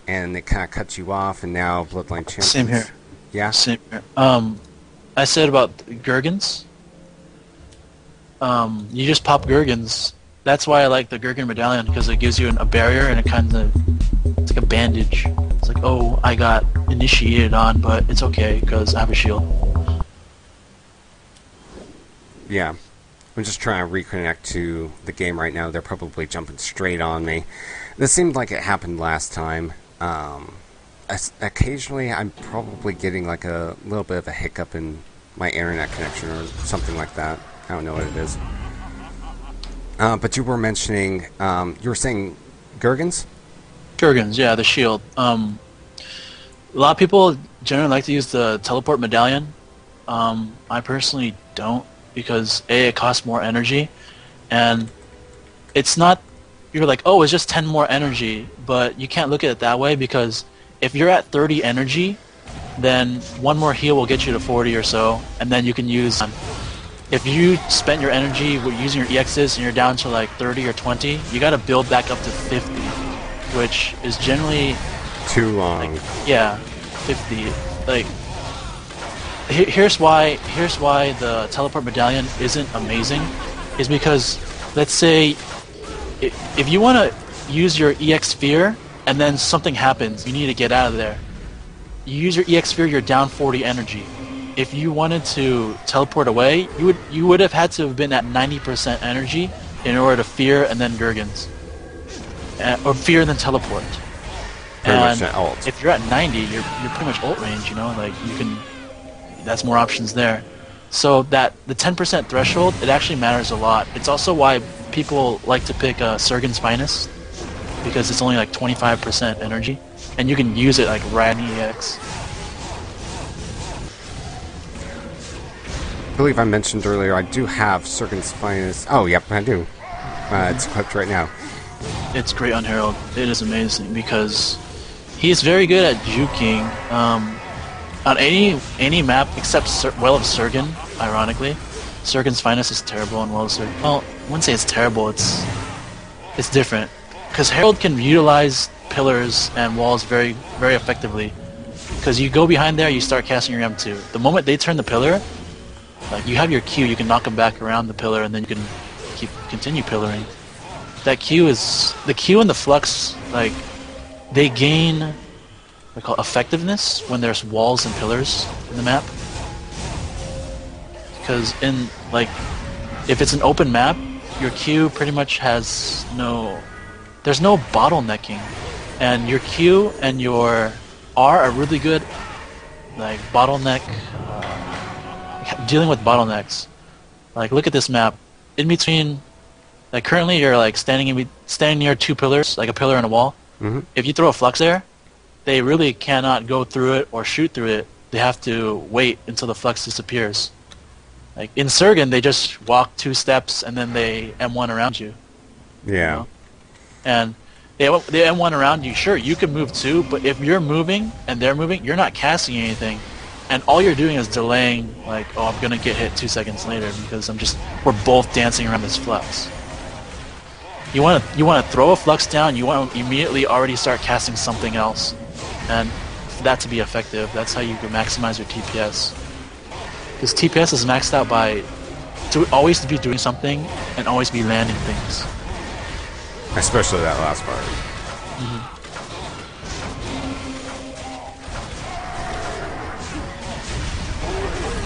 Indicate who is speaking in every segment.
Speaker 1: and it kind of cuts you off, and now Bloodline Champions.
Speaker 2: Same here.
Speaker 1: Yeah?
Speaker 2: Same here. I said about Gurgans. You just pop Gurgans. That's why I like the Gurgan Medallion, because it gives you a barrier, and it's like a bandage. It's like, oh, I got initiated on, but it's okay, because I have a shield.
Speaker 1: Yeah. I'm just trying to reconnect to the game right now. They're probably jumping straight on me. This seemed like it happened last time. Occasionally, I'm probably getting like a little bit of a hiccup in my internet connection or something like that. I don't know what it is. But you were mentioning, you were saying Gurgans?
Speaker 2: Gurgans, yeah, the shield. A lot of people generally like to use the teleport medallion. I personally don't, because A, it costs more energy, and it's not, you're like, oh, it's just 10 more energy, but you can't look at it that way, because if you're at 30 energy, then one more heal will get you to 40 or so, and then you can use, if you spend your energy using your EXs and you're down to like 30 or 20, you gotta build back up to 50, which is generally
Speaker 1: too long.
Speaker 2: Like, yeah, 50. Like, here's why the teleport medallion isn't amazing, is because, let's say, if you want to use your EX sphere and then something happens, you need to get out of there. You use your EX sphere, you're down 40 energy. If you wanted to teleport away, you would have had to have been at 90% energy in order to fear and then Gurgans, or fear and then teleport.
Speaker 1: Pretty much ult.
Speaker 2: If you're at 90, you're pretty much ult range. You know, like you can. That's more options there. So that the 10% threshold, it actually matters a lot. It's also why people like to pick Surgeon's Finest, because it's only like 25% energy, and you can use it like right in EX.
Speaker 1: I believe I mentioned earlier I do have Surgeon's Finest. Oh, yep, I do. It's equipped right now.
Speaker 2: It's great on Herald. It is amazing because he's very good at juking. On any map except Well of Surgeon, ironically. Surgeon's Finest is terrible on Well of Surgeon. Well, I wouldn't say it's terrible, it's different. Because Herald can utilize pillars and walls very, very effectively. Because you go behind there, you start casting your M2. The moment they turn the pillar, like you have your Q, you can knock them back around the pillar, and then you can continue pillaring. That Q is... The Q and the Flux, like, they gain... we call it effectiveness when there's walls and pillars in the map. Because in, like, if it's an open map, your Q pretty much has there's no bottlenecking. And your Q and your R are really good, like, dealing with bottlenecks. Like, look at this map. In between, like, currently you're, like, standing near two pillars, like a pillar and a wall.
Speaker 1: Mm-hmm.
Speaker 2: If you throw a Flux there, they really cannot go through it or shoot through it. They have to wait until the Flux disappears. Like in Surgeon, they just walk 2 steps and then they M1 around you.
Speaker 1: Yeah.
Speaker 2: You know? And they M1 around you. Sure, you can move too, but if you're moving and they're moving, you're not casting anything, and all you're doing is delaying. Like, oh, I'm gonna get hit 2 seconds later because we're both dancing around this Flux. You want to throw a Flux down. You want to immediately already start casting something else. And for that to be effective, that's how you can maximize your TPS. Because TPS is maxed out by always be doing something and always be landing things.
Speaker 1: Especially that last part.
Speaker 2: Mm-hmm.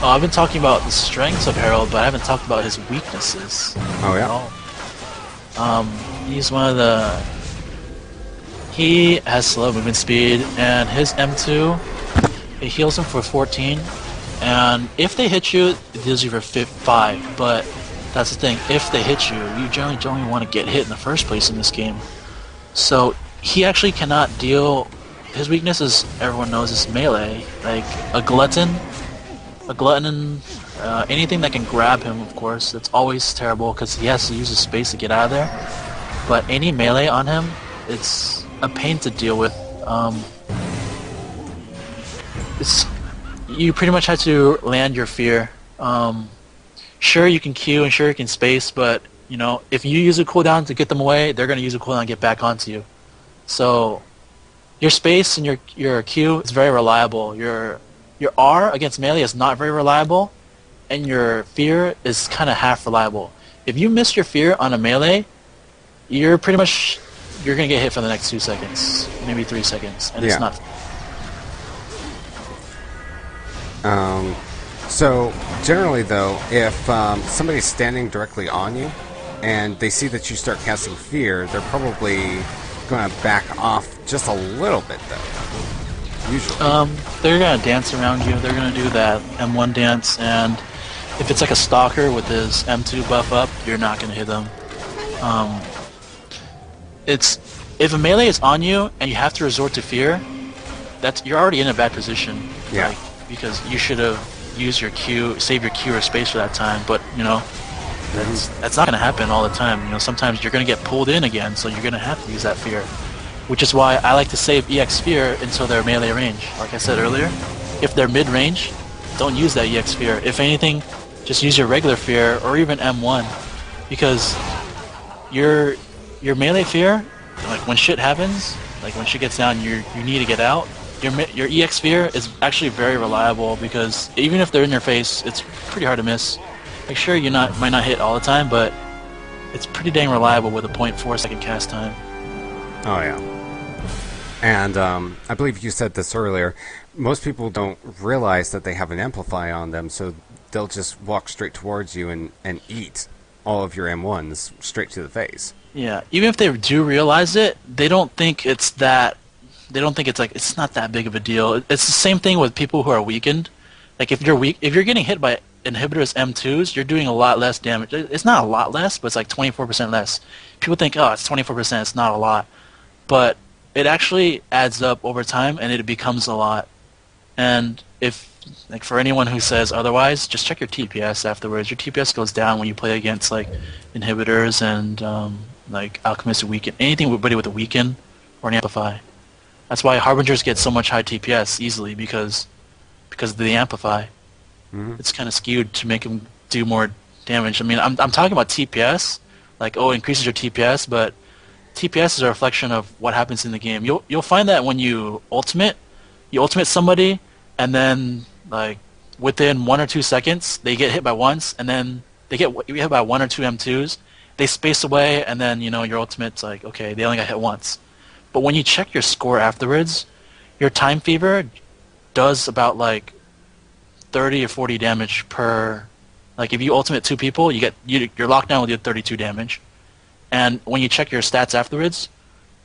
Speaker 2: Oh, I've been talking about the strengths of Herald, but I haven't talked about his weaknesses.
Speaker 1: Oh, yeah?
Speaker 2: He's one of the... He has slow movement speed, and his M2, it heals him for 14, and if they hit you, it deals you for 5, but that's the thing, if they hit you, you generally don't even want to get hit in the first place in this game. So he actually cannot deal... His weakness, is everyone knows, is melee. Like a glutton, anything that can grab him, of course, that's always terrible because he has to use his space to get out of there. But any melee on him, it's a pain to deal with. You pretty much have to land your fear. Sure, you can Q and sure you can space, but you know, if you use a cooldown to get them away, they're gonna use a cooldown to get back onto you. So Your space and your Q is very reliable. Your R against melee is not very reliable, and your fear is kind of half reliable. If you miss your fear on a melee, you're pretty much you're gonna get hit for the next 2 seconds, maybe 3 seconds, and it's not.
Speaker 1: So generally, though, if somebody's standing directly on you and they see that you start casting fear, they're probably going to back off just a little bit, though. Usually.
Speaker 2: They're gonna dance around you. They're gonna do that M1 dance, and if it's like a stalker with his M2 buff up, you're not gonna hit them. If a melee is on you and you have to resort to fear, you're already in a bad position.
Speaker 1: Yeah.
Speaker 2: Like, because you should have used your Q, save your Q or space for that time. But you know, that's not gonna happen all the time. You know, sometimes you're gonna get pulled in again, so you're gonna have to use that fear. Which is why I like to save EX Fear until they're melee range. Like I said earlier, if they're mid-range, don't use that EX Fear. If anything, just use your regular Fear or even M1, because your melee Fear, like when shit happens, like when shit gets down, you need to get out. Your EX Fear is actually very reliable, because even if they're in your face, it's pretty hard to miss. Like sure, might not hit all the time, but it's pretty dang reliable with a 0.4 second cast time.
Speaker 1: Oh yeah. And I believe you said this earlier, most people don't realize that they have an Amplify on them, so they'll just walk straight towards you and eat all of your M1s straight to the face.
Speaker 2: Yeah, even if they do realize it, they don't think it's that. They don't think it's not that big of a deal. It's the same thing with people who are weakened. Like if you're getting hit by inhibitors M2s, you're doing a lot less damage. It's not a lot less, but it's like 24% less. People think, oh, it's 24%, it's not a lot. But it actually adds up over time, and it becomes a lot. And if, like, for anyone who says otherwise, just check your TPS afterwards. Your TPS goes down when you play against like inhibitors and like alchemists weaken, anybody with a weaken or an amplify. That's why harbingers get so much high TPS easily, because of the amplify. Mm-hmm. It's kind of skewed to make them do more damage. I mean, I'm talking about TPS, like it increases your TPS, but TPS is a reflection of what happens in the game. You'll find that when you ultimate somebody, and then like within 1 or 2 seconds they get hit by once, and then they get hit by 1 or 2 M2s. They space away, and then your ultimate's like, okay, they only got hit once. But when you check your score afterwards, your Time Fever does about 30 or 40 damage per. Like if you ultimate 2 people, you're locked down with your 32 damage. And when you check your stats afterwards,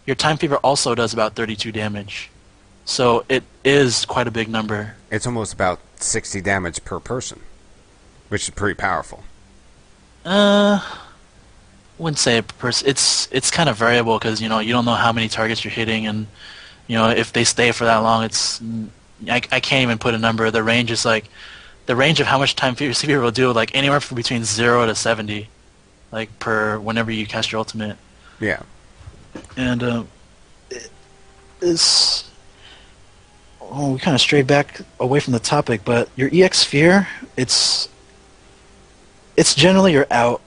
Speaker 2: your Time Fever also does about 32 damage. So it is quite a big number.
Speaker 1: It's almost about 60 damage per person, which is pretty powerful.
Speaker 2: Wouldn't say per person. It's kind of variable, because you don't know how many targets you're hitting, and if they stay for that long, I can't even put a number. The range is the range of how much Time Fever will do, like anywhere from between 0 to 70. Like per whenever you cast your ultimate.
Speaker 1: Yeah.
Speaker 2: And we kind of strayed back away from the topic, but your EX Fear, it's generally you're out.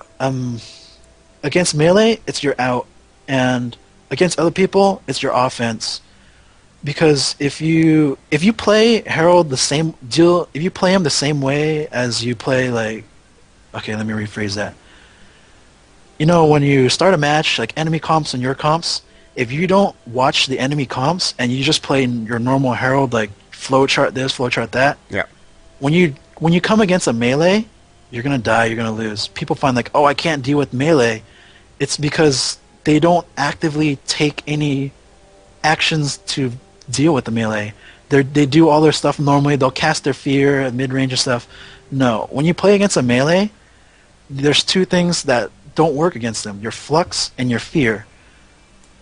Speaker 2: Against melee, it's you're out, and against other people, it's your offense. Because if you play Herald if you play him the same way as you play okay, let me rephrase that. When you start a match, like enemy comps and your comps, if you don't watch the enemy comps and you just play your normal Herald, like flowchart this, flowchart that,
Speaker 1: yeah.
Speaker 2: When you come against a melee, you're gonna die, you're gonna lose. People find oh, I can't deal with melee. It's because they don't actively take any actions to deal with the melee. They do all their stuff normally. They'll cast their fear at mid-range and stuff. No, when you play against a melee, there's 2 things that don't work against them: your flux and your fear.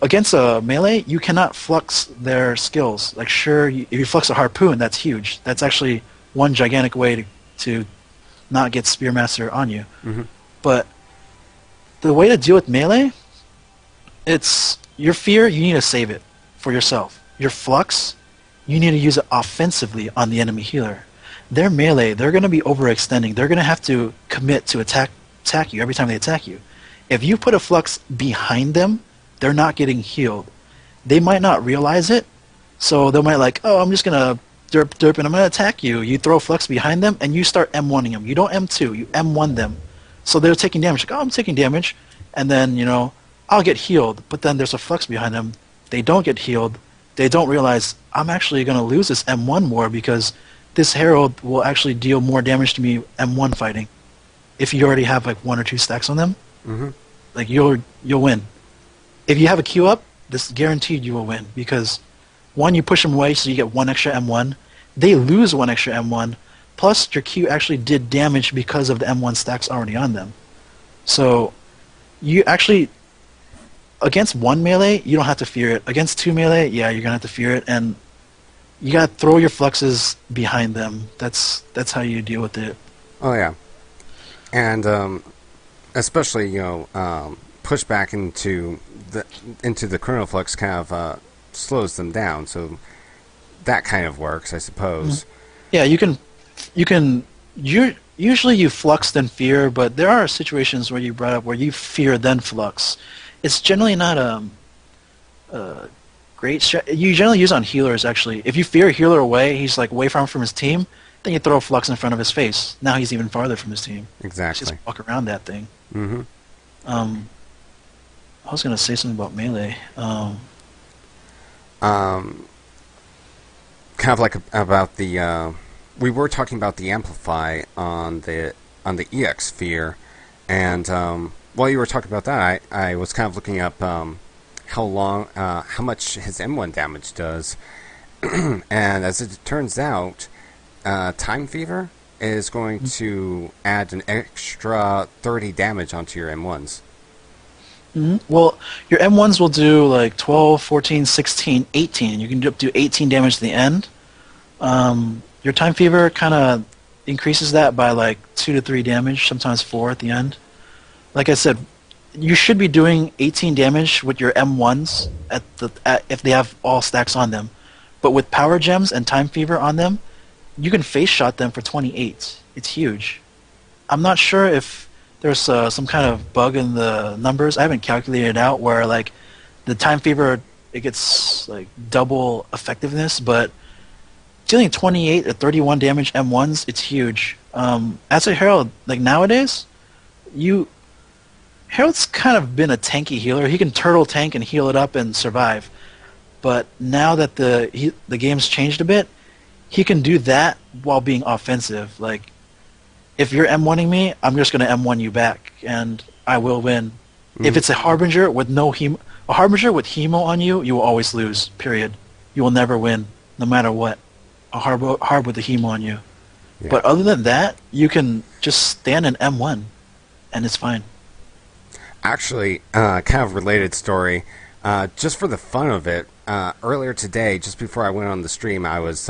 Speaker 2: Against a melee, you cannot flux their skills. Like sure, if you flux a harpoon, that's huge. That's actually one gigantic way to not get Spearmaster on you. Mm-hmm. But the way to deal with melee, it's your fear, you need to save it for yourself. Your flux, you need to use it offensively on the enemy healer. Their melee, they're going to be overextending. They're going to have to commit to attack you every time they attack you. If you put a flux behind them, they're not getting healed. They might not realize it, So they might like, oh, I'm just gonna derp derp and I'm gonna attack you. You throw flux behind them and you start M1ing them. You don't M2, you M1 them. So they're taking damage. Like, oh, I'm taking damage, and then I'll get healed. But then there's a flux behind them. They don't get healed. They don't realize I'm actually gonna lose this M1 war because this Herald will actually deal more damage to me M1 fighting. If you already have like 1 or 2 stacks on them, like you'll win. If you have a Q up, this is guaranteed you will win because one, you push them away so you get 1 extra M1. They lose 1 extra M1. Plus, your Q actually did damage because of the M1 stacks already on them. So, you actually, against 1 melee, you don't have to fear it. Against 2 melee, yeah, you're gonna have to fear it, and you gotta throw your fluxes behind them. That's how you deal with it.
Speaker 1: Oh yeah, and especially push back into the chrono flux kind of slows them down. So that kind of works, I suppose.
Speaker 2: Yeah, usually you flux then fear, but there are situations where you brought up where you fear then flux. It's generally not a great strat. You generally use on healers actually. If you fear a healer away, he's like way far from his team. Then you throw a flux in front of his face. Now he's even farther from his team.
Speaker 1: Exactly.
Speaker 2: Just walk around that thing.
Speaker 1: Mm-hmm.
Speaker 2: I was gonna say something about melee.
Speaker 1: Kind of like about the we were talking about the amplify on the EX sphere, and while you were talking about that, I was kind of looking up how much his M1 damage does, and as it turns out, Time Fever is going to add an extra 30 damage onto your M1s.
Speaker 2: Well, your M1s will do like 12, 14, 16, 18. You can do 18 damage to the end. Your Time Fever kind of increases that by like 2 to 3 damage, sometimes 4 at the end. Like I said, you should be doing 18 damage with your M1s if they have all stacks on them. But with Power Gems and Time Fever on them, you can face shot them for 28. It's huge. I'm not sure if there's some kind of bug in the numbers. I haven't calculated it out where like the Time Fever, it gets like double effectiveness, but dealing 28 or 31 damage M1s, it's huge. As a Herald, like nowadays, Herald's kind of been a tanky healer. He can turtle tank and heal it up and survive. But now that the game's changed a bit, he can do that while being offensive. Like, if you're M1ing me, I'm just going to M1 you back, and I will win. If it's a Harbinger with a Harbinger with Hemo on you, you will always lose, period. You will never win, no matter what. A Harb with a Hemo on you. Yeah. But other than that, you can just stand in M1, and it's fine.
Speaker 1: Actually, kind of related story, just for the fun of it, earlier today, just before I went on the stream, I was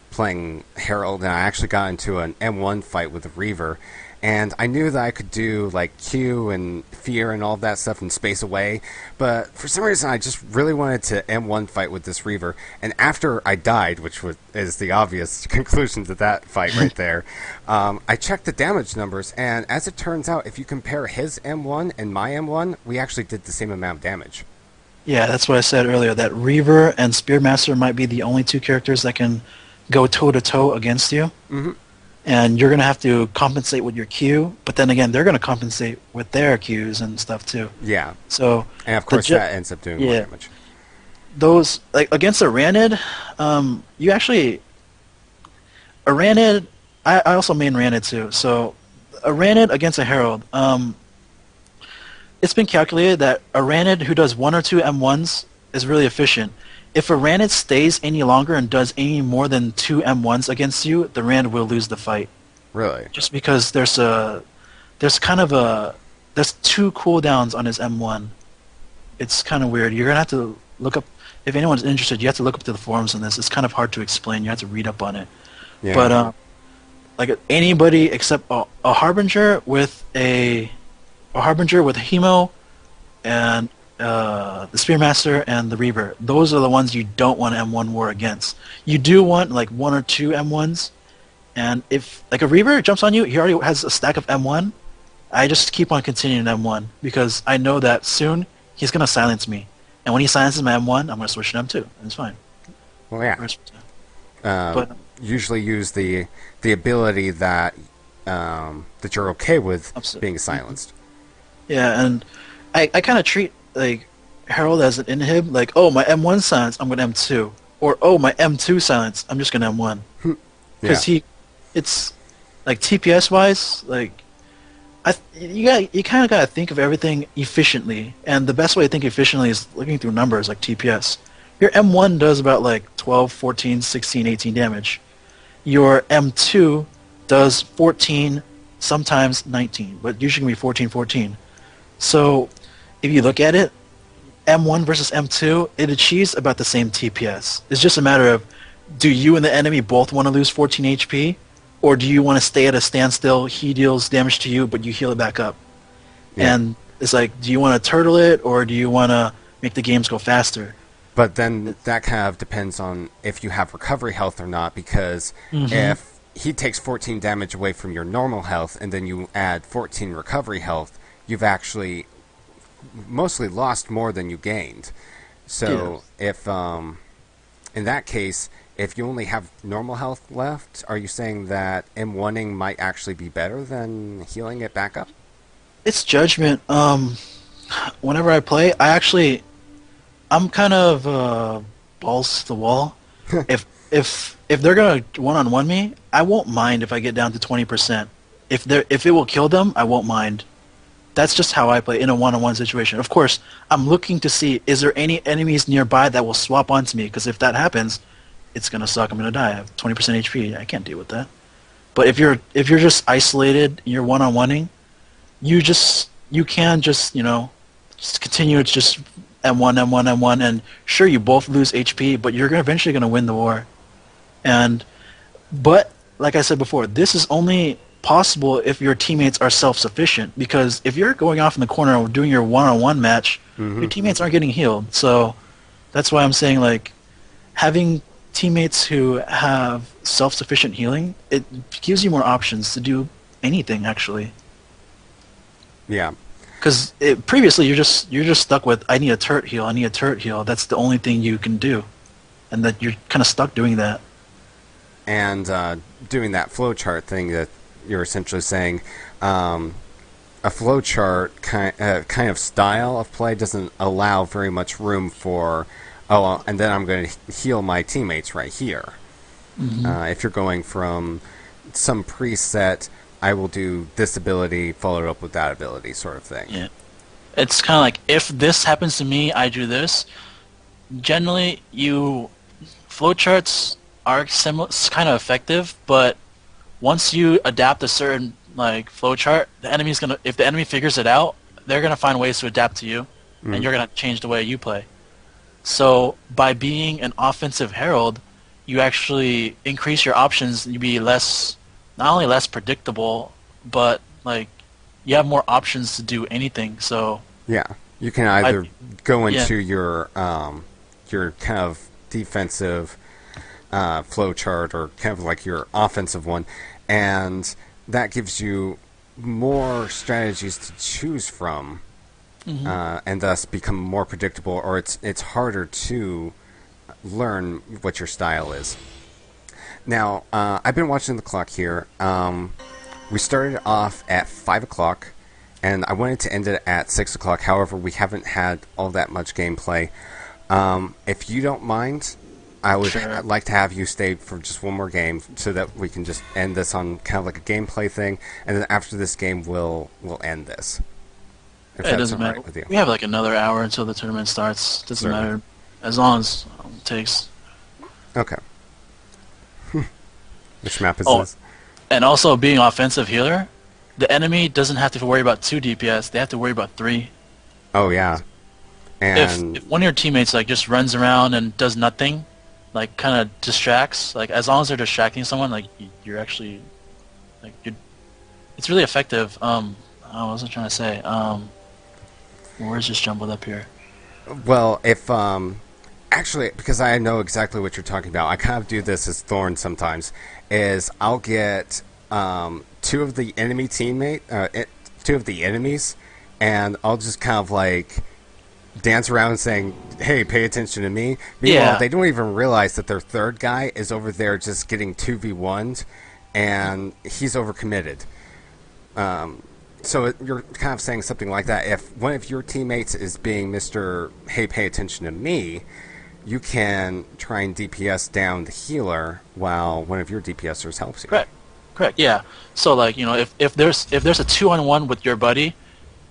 Speaker 1: playing Herald, and I actually got into an M1 fight with a Reaver, and I knew that I could do like Q and Fear and all of that stuff and space away, but for some reason I just really wanted to M1 fight with this Reaver, and after I died, which is the obvious conclusion to that fight right there, I checked the damage numbers, and as it turns out, if you compare his M1 and my M1, we actually did the same amount of damage.
Speaker 2: Yeah, that's what I said earlier, that Reaver and Spearmaster might be the only 2 characters that can go toe-to-toe against you. And you're going to have to compensate with your Q, but then again, they're going to compensate with their Qs and stuff too.
Speaker 1: Yeah.
Speaker 2: So,
Speaker 1: and of course that ends up doing more damage.
Speaker 2: Those, like, against a Ranid, you actually... A Ranid... I also main Ranid too, so a Ranid against a Herald... it's been calculated that a Ranid who does 1 or 2 M1s is really efficient. If a Ranid stays any longer and does any more than 2 M1s against you, the Ranid will lose the fight.
Speaker 1: Really?
Speaker 2: Just because there's 2 cooldowns on his M1. It's kind of weird. You're gonna have to look up, if anyone's interested, you have to look up to the forums on this. It's kind of hard to explain. You have to read up on it. Yeah. But like anybody except a Harbinger with a Hemo and the Spearmaster and the Reaver, those are the ones you don't want to M1 war against. You do want like 1 or 2 M1s, and if like a Reaver jumps on you, he already has a stack of M1, I just keep on continuing M1 because I know that soon he's going to silence me. And when he silences my M1, I'm going to switch to M2, and it's fine.
Speaker 1: Well, yeah.
Speaker 2: Whereas, but
Speaker 1: Usually use the ability that that you're okay with being silenced.
Speaker 2: yeah, and I kind of treat like Herald as an inhib, like, oh, my M1 silence, I'm gonna M2, or oh, my M2 silence, I'm just gonna M1,
Speaker 1: Yeah.
Speaker 2: because it's like TPS wise, like you kind of gotta think of everything efficiently, and the best way to think efficiently is looking through numbers like TPS. Your M1 does about like 12, 14, 16, 18 damage. Your M2 does 14, sometimes 19, but usually gonna be 14, 14. So if you look at it, M1 versus M2, it achieves about the same TPS. It's just a matter of, do you and the enemy both want to lose 14 HP, or do you want to stay at a standstill, he deals damage to you, but you heal it back up?
Speaker 1: Yeah.
Speaker 2: And it's like, do you want to turtle it, or do you want to make the games go faster?
Speaker 1: But then that kind of depends on if you have recovery health or not, because if he takes 14 damage away from your normal health and then you add 14 recovery health, you've actually mostly lost more than you gained. So if in that case, if you only have normal health left, are you saying that M1ing might actually be better than healing it back up?
Speaker 2: It's judgment. Whenever I play, I'm kind of balls to the wall. if they're gonna one-on-one me, I won't mind if I get down to 20%. If it will kill them, I won't mind. That's just how I play in a one-on-one situation. Of course, I'm looking to see, is there any enemies nearby that will swap onto me? Because if that happens, it's gonna suck. I'm gonna die. I have 20% HP. I can't deal with that. But if you're just isolated, you're one-on-oneing, you can just just continue. It's just M1, M1, M1, and sure, you both lose HP, but you're eventually gonna win the war. But like I said before, this is only possible if your teammates are self-sufficient, because if you're going off in the corner and doing your one-on-one match, your teammates aren't getting healed. So that's why I'm saying, like, having teammates who have self-sufficient healing, it gives you more options to do anything, actually.
Speaker 1: Yeah.
Speaker 2: Because previously you're just stuck with, I need a turret heal, I need a turret heal. That's the only thing you can do, and that you're kind of stuck doing that.
Speaker 1: And doing that flowchart thing that you're essentially saying, a flowchart kind of style of play doesn't allow very much room for, and then I'm going to heal my teammates right here. If you're going from some preset, I will do this ability followed up with that ability sort of thing.
Speaker 2: Yeah. It's kind of like, if this happens to me, I do this. Generally, flowcharts are kind of effective, but once you adapt a certain flowchart, if the enemy figures it out, they're gonna find ways to adapt to you, and you're gonna change the way you play. So by being an offensive herald, you actually increase your options. You be not only less predictable, but you have more options to do anything. So
Speaker 1: yeah, you can either go into your kind of defensive flowchart, or kind of like your offensive one, and that gives you more strategies to choose from, and thus become more predictable, or it's harder to learn what your style is. Now, I've been watching the clock here. We started off at 5 o'clock, and I wanted to end it at 6 o'clock. However, we haven't had all that much gameplay. If you don't mind, I would like to have you stay for just one more game, so that we can just end this on kind of like a gameplay thing, and then after this game, we'll end this. If
Speaker 2: it doesn't matter. With you. We have another hour until the tournament starts. Doesn't matter, as long as it takes.
Speaker 1: Okay. Which map is this?
Speaker 2: And also, being offensive healer, the enemy doesn't have to worry about 2 DPS. They have to worry about 3.
Speaker 1: Oh yeah. And
Speaker 2: if one of your teammates just runs around and does nothing, kind of distracts, as long as they're distracting someone, you're actually, it's really effective. I wasn't trying to say. Where's this jumbled up here?
Speaker 1: Well, if actually, because I know exactly what you're talking about, I kind of do this as Thorn sometimes. Is I'll get 2 of the enemy 2 of the enemies, and I'll just kind of dance around saying, "Hey, pay attention to me." Meanwhile,
Speaker 2: Yeah.
Speaker 1: they don't even realize that their third guy is over there just getting 2v1'd, and he's overcommitted. So you're kind of saying something like that. If one of your teammates is being Mr. Hey, pay attention to me, you can try and DPS down the healer while one of your DPSers helps you.
Speaker 2: Correct. Yeah. So like, you know, if there's a 2-on-1 with your buddy,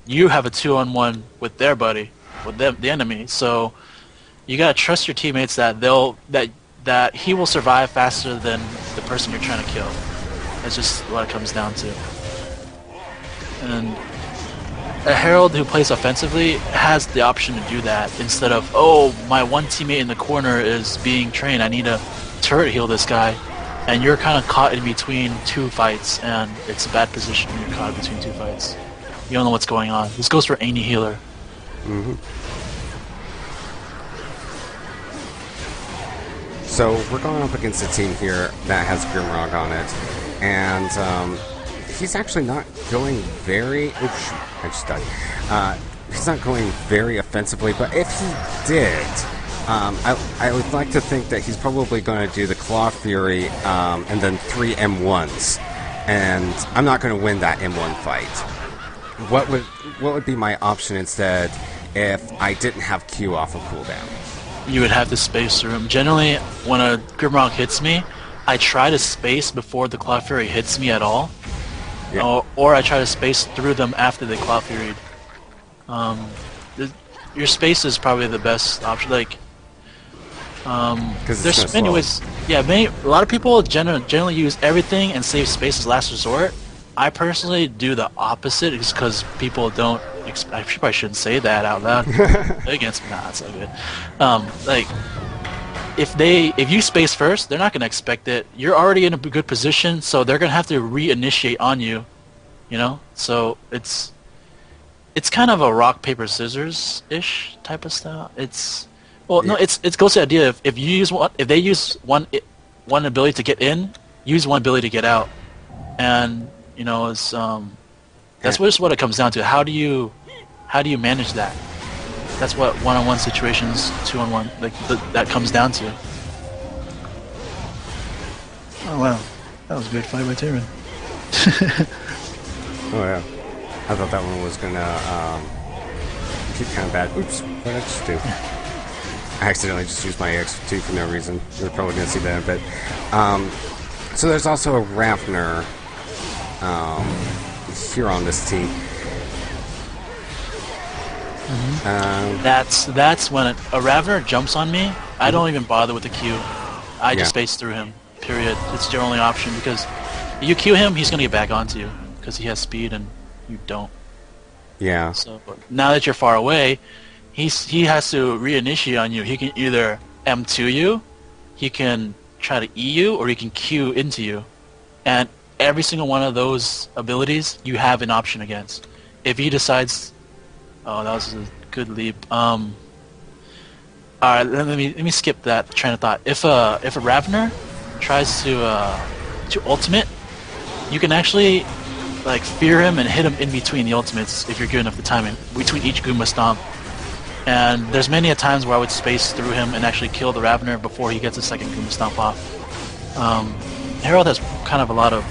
Speaker 2: you have a 2-on-1 with their buddy, with them, the enemy. So you gotta trust your teammates that that he will survive faster than the person you're trying to kill. That's just what it comes down to. And a Herald who plays offensively has the option to do that instead of, oh, my one teammate in the corner is being trained, I need to turret heal this guy. And you're kind of caught in between two fights, and it's a bad position when you're caught in between two fights. You don't know what's going on. This goes for any healer.
Speaker 1: Mm-hmm. So we're going up against a team here that has Grimrock on it, and he's actually not going very... Oops, I just died. He's not going very offensively, but if he did, I would like to think that he's probably going to do the Claw Fury and then 3 M1s, and I'm not going to win that M1 fight. What would be my option instead if I didn't have Q off of cooldown?
Speaker 2: You would have to space through him. Generally, when a Grimrock hits me, I try to space before the Claw Fury hits me at all.
Speaker 1: Yeah.
Speaker 2: Or I try to space through them after they Claw Furied. Your space is probably the best option. Like, there's many ways. Yeah, a lot of people generally use everything and save space as last resort. I personally do the opposite, just because people don't. I probably shouldn't say that out loud. Against me, nah, it's all good. Like, if you space first, they're not gonna expect it. You're already in a good position, so they're gonna have to reinitiate on you. You know, so it's kind of a rock paper scissors ish type of style. No, it goes to the idea of if they use one ability to get in, use one ability to get out, and you know that's what it comes down to. How do you manage that? That's what one-on-one situations, 2-on-1, like that comes down to. Oh wow, that was a good fight by Tyrion.
Speaker 1: Oh yeah, I thought that one was gonna keep kind of bad. Oops, what did I just do? I accidentally just used my X2 for no reason. You're probably gonna see that in a bit. So there's also a Ravner here on this team.
Speaker 2: Mm-hmm. That's when a Ravner jumps on me. I don't even bother with the Q. I just space through him. Period. It's your only option, because you Q him, he's gonna get back onto you because he has speed and you don't.
Speaker 1: Yeah.
Speaker 2: So now that you're far away, he has to reinitiate on you. He can either M2 you, he can try to E you, or he can Q into you. And every single one of those abilities you have an option against. If he decides, oh, that was a good leap. All right, let me skip that train of thought. If a Ravner tries to ultimate, you can actually like fear him and hit him in between the ultimates if you're good enough the timing between each Goomba Stomp. And there's many a times where I would space through him and actually kill the Ravner before he gets a second Goomba Stomp off. Herald has kind of a lot of...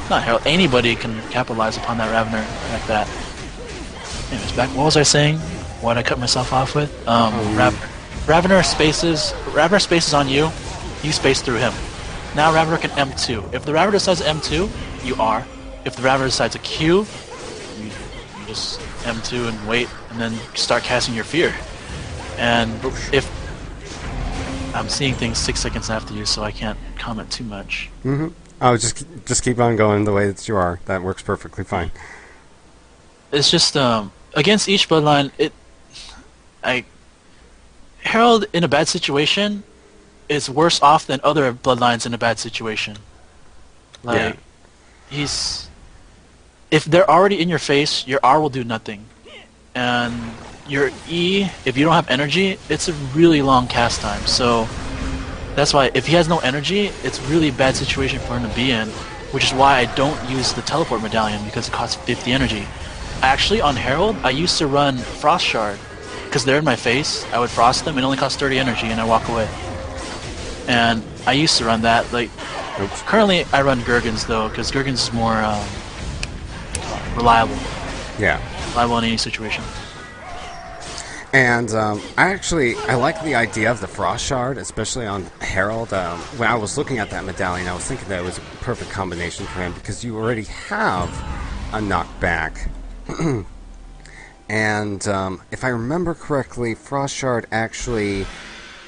Speaker 2: Not Herald, anybody can capitalize upon that Ravner like that. Anyways, back. What was I saying? What did I cut myself off with? Ravner spaces on you, you space through him. Now Ravner can M2. If the Ravner decides to M2, you R. If the Ravner decides to Q, you just M2 and wait, and then start casting your fear. And if... I'm seeing things 6 seconds after you, so I can't comment too much.
Speaker 1: Mm-hmm. Oh, just keep on going the way that you are. That works perfectly fine.
Speaker 2: It's just, against each bloodline, Herald in a bad situation is worse off than other bloodlines in a bad situation. Like, if they're already in your face, your R will do nothing. And your E, if you don't have energy, it's a really long cast time. So that's why if he has no energy, it's a really bad situation for him to be in, which is why I don't use the teleport medallion, because it costs 50 energy. Actually, on Herald, I used to run Frost Shard, because they're in my face, I would frost them. It only costs 30 energy, and I walk away. And I used to run that. Like, currently I run Gurgans though, because Gurgans is more reliable.
Speaker 1: Yeah.
Speaker 2: Reliable in any situation.
Speaker 1: And I like the idea of the Frost Shard, especially on Herald. When I was looking at that medallion, I was thinking that it was a perfect combination for him because you already have a knockback. And if I remember correctly, Frost Shard actually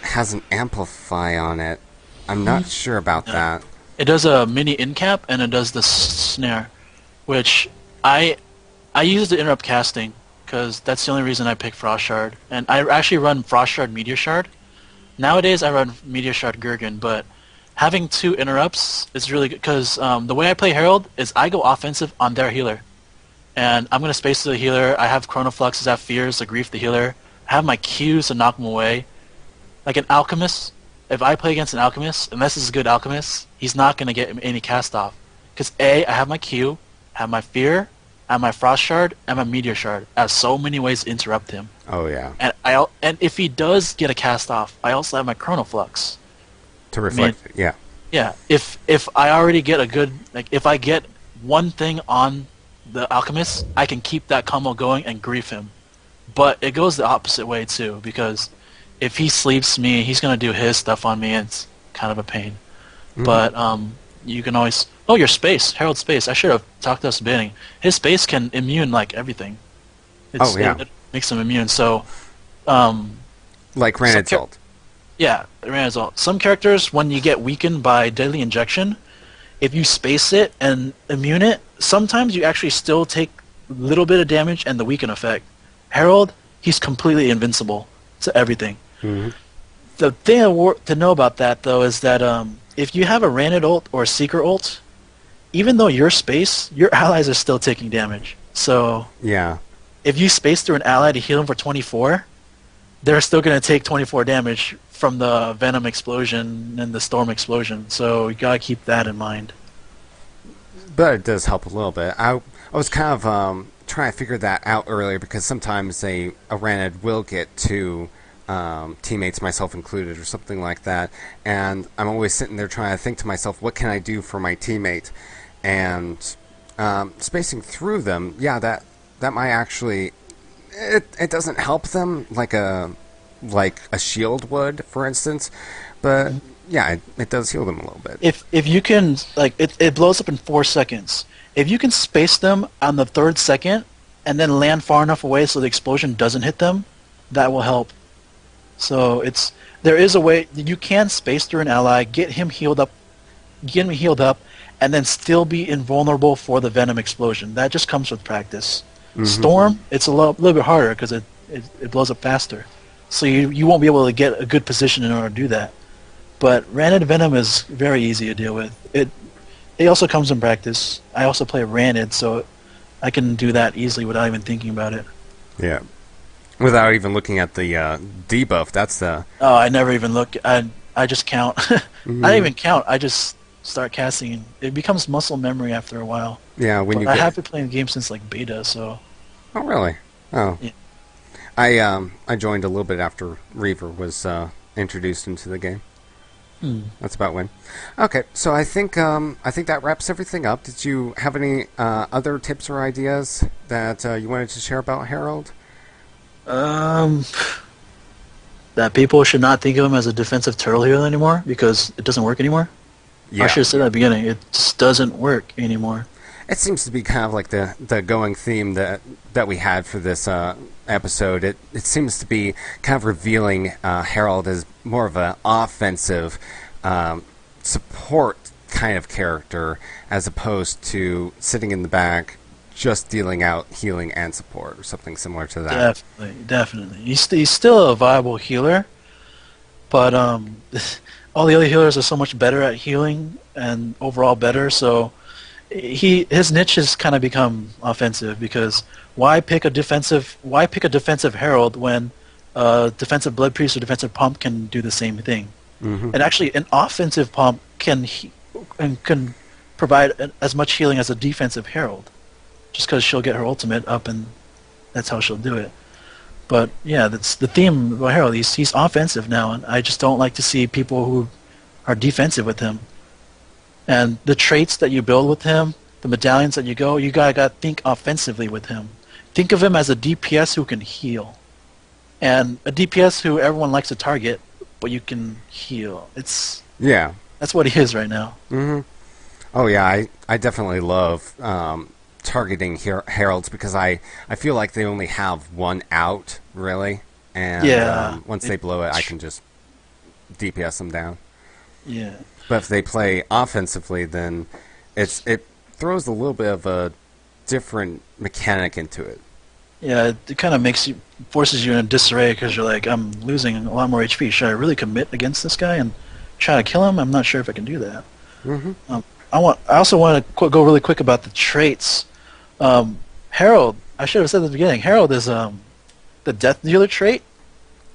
Speaker 1: has an amplify on it. I'm not sure about that.
Speaker 2: It does a mini in cap, and it does the snare, which I use to interrupt casting, because that's the only reason I pick Frost Shard. And I actually run Frost Shard, Meteor Shard. Nowadays I run Meteor Shard, Gurgan, but having 2 interrupts is really good, because the way I play Herald is I go offensive on their healer. And I'm going to space to the healer. I have Chrono Fluxes, I have Fears to grief the healer. I have my Qs to knock them away. Like an Alchemist, if I play against an Alchemist, unless it's a good Alchemist, he's not going to get any cast off. Because A, I have my Q, I have my Fear, I have my Frost Shard, and my Meteor Shard. I have so many ways to interrupt him.
Speaker 1: Oh, yeah.
Speaker 2: And if he does get a cast off, I also have my Chrono Flux.
Speaker 1: To reflect it, yeah.
Speaker 2: Yeah, if I already get a good... Like, if I get one thing on the Alchemist, I can keep that combo going and grief him. But it goes the opposite way, too, because if he sleeps me, he's going to do his stuff on me, and it's kind of a pain. Mm-hmm. But you can always... Oh, your space. Herald space. I should have talked to us at the beginning. His space can immune, like, everything. It makes him immune, so...
Speaker 1: like Ranid's ult.
Speaker 2: Yeah, Ranid's ult. Some characters, when you get weakened by Deadly Injection, if you space it and immune it, sometimes you actually still take a little bit of damage and the weaken effect. Herald, he's completely invincible to everything. Mm-hmm. The thing to know about that, though, is that if you have a Ranid ult or a Seeker ult, even though you're space, your allies are still taking damage. So
Speaker 1: yeah,
Speaker 2: if you space through an ally to heal him for 24, they're still going to take 24 damage from the Venom explosion and the Storm explosion. So you got to keep that in mind.
Speaker 1: But it does help a little bit. I was kind of trying to figure that out earlier because sometimes a Ranid will get 2 teammates, myself included, or something like that, and I'm always sitting there trying to think to myself, what can I do for my teammate? And spacing through them, yeah, that might actually... It doesn't help them like a shield would, for instance, but yeah, it does heal them a little bit.
Speaker 2: If you can, like, it blows up in 4 seconds. If you can space them on the 3rd second and then land far enough away so the explosion doesn't hit them, that will help. So there is a way you can space through an ally, get him healed up, and then still be invulnerable for the Venom explosion. That just comes with practice. Mm-hmm. Storm, it's a little bit harder because it blows up faster. So you won't be able to get a good position in order to do that. But Ranid Venom is very easy to deal with. It also comes in practice. I also play Ranid, so I can do that easily without even thinking about it.
Speaker 1: Yeah. Without even looking at the debuff, that's the...
Speaker 2: Oh, I never even look. I just count. Mm-hmm. I don't even count. I just start casting. It becomes muscle memory after a while.
Speaker 1: Yeah,
Speaker 2: I have been playing the game since like beta, so...
Speaker 1: Oh, really? Oh. Yeah. I joined a little bit after Reaver was introduced into the game. That's about when. Okay, so I think that wraps everything up. Did you have any other tips or ideas that you wanted to share about Herald?
Speaker 2: That people should not think of him as a defensive turtle healer anymore because it doesn't work anymore. Yeah. I should have said that at the beginning. It just doesn't work anymore.
Speaker 1: It seems to be kind of like the going theme that we had for this episode. It seems to be kind of revealing Herald as more of an offensive support kind of character as opposed to sitting in the back just dealing out healing and support or something similar to that.
Speaker 2: Definitely. He's still a viable healer, but all the other healers are so much better at healing and overall better, so his niche has kind of become offensive because why pick a defensive Herald when defensive Blood Priest or defensive Pump can do the same thing? Mm-hmm. And actually an offensive Pump can provide as much healing as a defensive Herald just because she'll get her ultimate up and that's how she'll do it. But yeah, that's the theme of Herald. He's offensive now, and I just don't like to see people who are defensive with him. And the traits that you build with him, the medallions that you gotta think offensively with him. Think of him as a DPS who can heal, and a DPS who everyone likes to target, but you can heal. That's what he is right now.
Speaker 1: Mm-hmm. Oh yeah, I definitely love targeting heralds because I feel like they only have one out really, and once they blow it, I can just DPS them down.
Speaker 2: Yeah.
Speaker 1: But if they play offensively, then it throws a little bit of a different mechanic into it.
Speaker 2: Yeah, it kind of forces you in a disarray because you're like, I'm losing a lot more HP. Should I really commit against this guy and try to kill him? I'm not sure if I can do that.
Speaker 1: Mm-hmm.
Speaker 2: I also want to go really quick about the traits. Herald, I should have said at the beginning, Herald is the Death Dealer trait.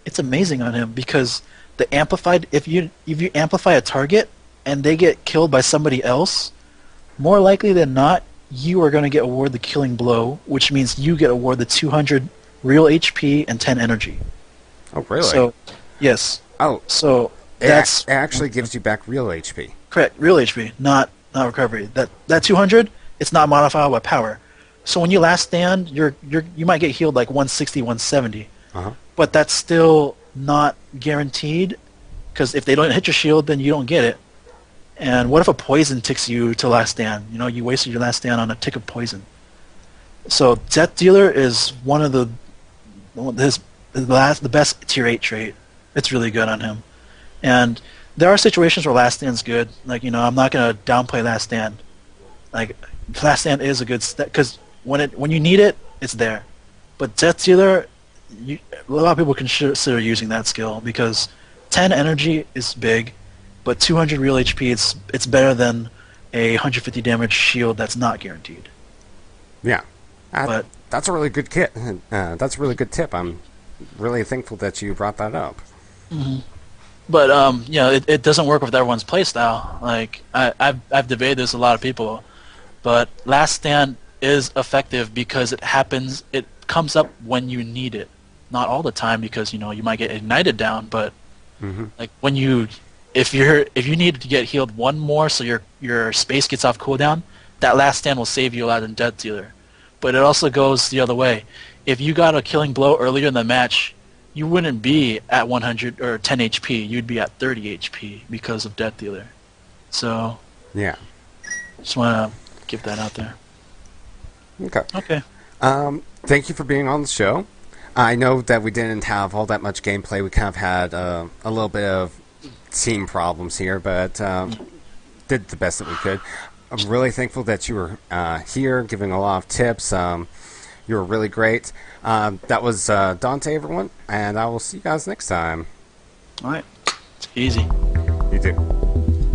Speaker 2: It's amazing on him because the amplified, if you amplify a target and they get killed by somebody else, more likely than not, you are going to get awarded the killing blow, which means you get awarded the 200 real HP and 10 energy.
Speaker 1: Oh, really?
Speaker 2: So, yes.
Speaker 1: Oh,
Speaker 2: so
Speaker 1: it actually gives you back real HP.
Speaker 2: Correct, real HP, not recovery. That 200, it's not modifiable by power. So when you last stand, you might get healed like 160, 170, but that's still not guaranteed because if they don't hit your shield, then you don't get it. And what if a poison ticks you to last stand? You know, you wasted your last stand on a tick of poison. So Death Dealer is one of the best tier 8 trait. It's really good on him. And there are situations where last stand's good. Like, you know, I'm not gonna downplay last stand. Like, last stand is a good because when you need it, it's there. But Death Dealer, a lot of people consider using that skill because 10 energy is big. But 200 real HP, it's better than a 150 damage shield that's not guaranteed.
Speaker 1: Yeah,
Speaker 2: but
Speaker 1: that's a really good kit. That's a really good tip. I'm really thankful that you brought that up.
Speaker 2: Mm-hmm. But you know, it doesn't work with everyone's playstyle. Like I've debated this with a lot of people, but Last Stand is effective because it comes up when you need it, not all the time because you know you might get ignited down, but like when you. If you need to get healed one more so your space gets off cooldown, that Last Stand will save you a lot than Death Dealer. But it also goes the other way. If you got a killing blow earlier in the match, you wouldn't be at 100 or 10 HP. You'd be at 30 HP because of Death Dealer. So
Speaker 1: yeah,
Speaker 2: just want to give that out there.
Speaker 1: Okay. Thank you for being on the show. I know that we didn't have all that much gameplay. We kind of had a little bit of team problems here, but did the best that we could. I'm really thankful that you were here, giving a lot of tips. You were really great. That was DonTe, everyone, and I will see you guys next time.
Speaker 2: All right. It's easy.
Speaker 1: You too.